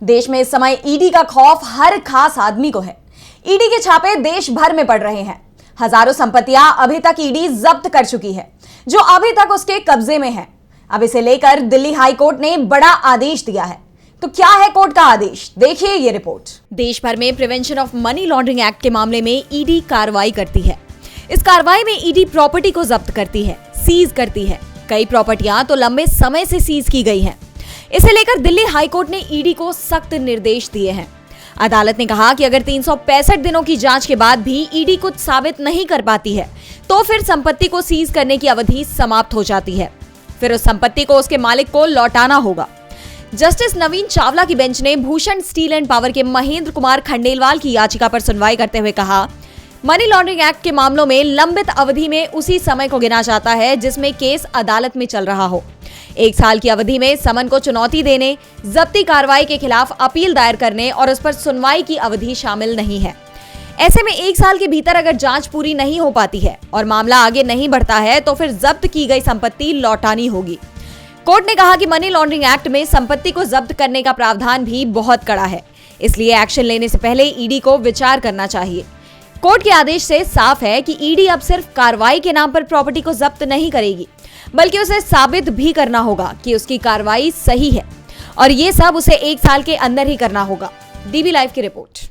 देश में इस समय ईडी का खौफ हर खास आदमी को है। ईडी के छापे देश भर में पड़ रहे हैं। हजारों संपत्तियां अभी तक ईडी जब्त कर चुकी है, जो अभी तक उसके कब्जे में है। अब इसे लेकर दिल्ली हाई कोर्ट ने बड़ा आदेश दिया है। तो क्या है कोर्ट का आदेश, देखिए ये रिपोर्ट। देश भर में prevention of money laundering act के मामले में ईडी कार्रवाई करती है। इस कार्रवाई में ईडी प्रॉपर्टी को जब्त करती है, सीज करती है। कई प्रॉपर्टियां तो लंबे समय से सीज की गई हैं। इसे लेकर दिल्ली हाई कोर्ट ने ईडी को सख्त निर्देश दिए हैं। अदालत ने कहा कि अगर 365 दिनों की जांच के बाद भी ईडी कुछ साबित नहीं कर पाती है, तो फिर संपत्ति को सीज करने की अवधि समाप्त हो जाती है। फिर उस संपत्ति को उसके मालिक को लौटाना होगा। जस्टिस नवीन चावला की बेंच ने भूषण स्टील एंड पावर के महेंद्र कुमार खंडेलवाल की याचिका पर सुनवाई करते हुए कहा, मनी लॉन्ड्रिंग एक्ट के मामलों में लंबित अवधि में उसी समय को गिना जाता है जिसमें केस अदालत में चल रहा हो। 1 साल की अवधि में समन को चुनौती देने, जब्ती कार्रवाई के खिलाफ अपील दायर करने और उस पर सुनवाई की अवधि शामिल नहीं है। ऐसे में 1 साल के भीतर अगर जांच पूरी नहीं हो पाती है और मामला आगे नहीं बढ़ता है, तो फिर जब्त की गई संपत्ति लौटानी होगी। कोर्ट ने कहा कि मनी लॉन्ड्रिंग एक्ट में संपत्ति को जब्त करने का प्रावधान भी बहुत कड़ा है, इसलिए एक्शन लेने से पहले ईडी को विचार करना चाहिए। कोर्ट के आदेश से साफ है कि ईडी अब सिर्फ कार्रवाई के नाम पर प्रॉपर्टी को जब्त नहीं करेगी, बल्कि उसे साबित भी करना होगा कि उसकी कार्रवाई सही है, और ये सब उसे 1 साल के अंदर ही करना होगा। डीवी लाइव की रिपोर्ट।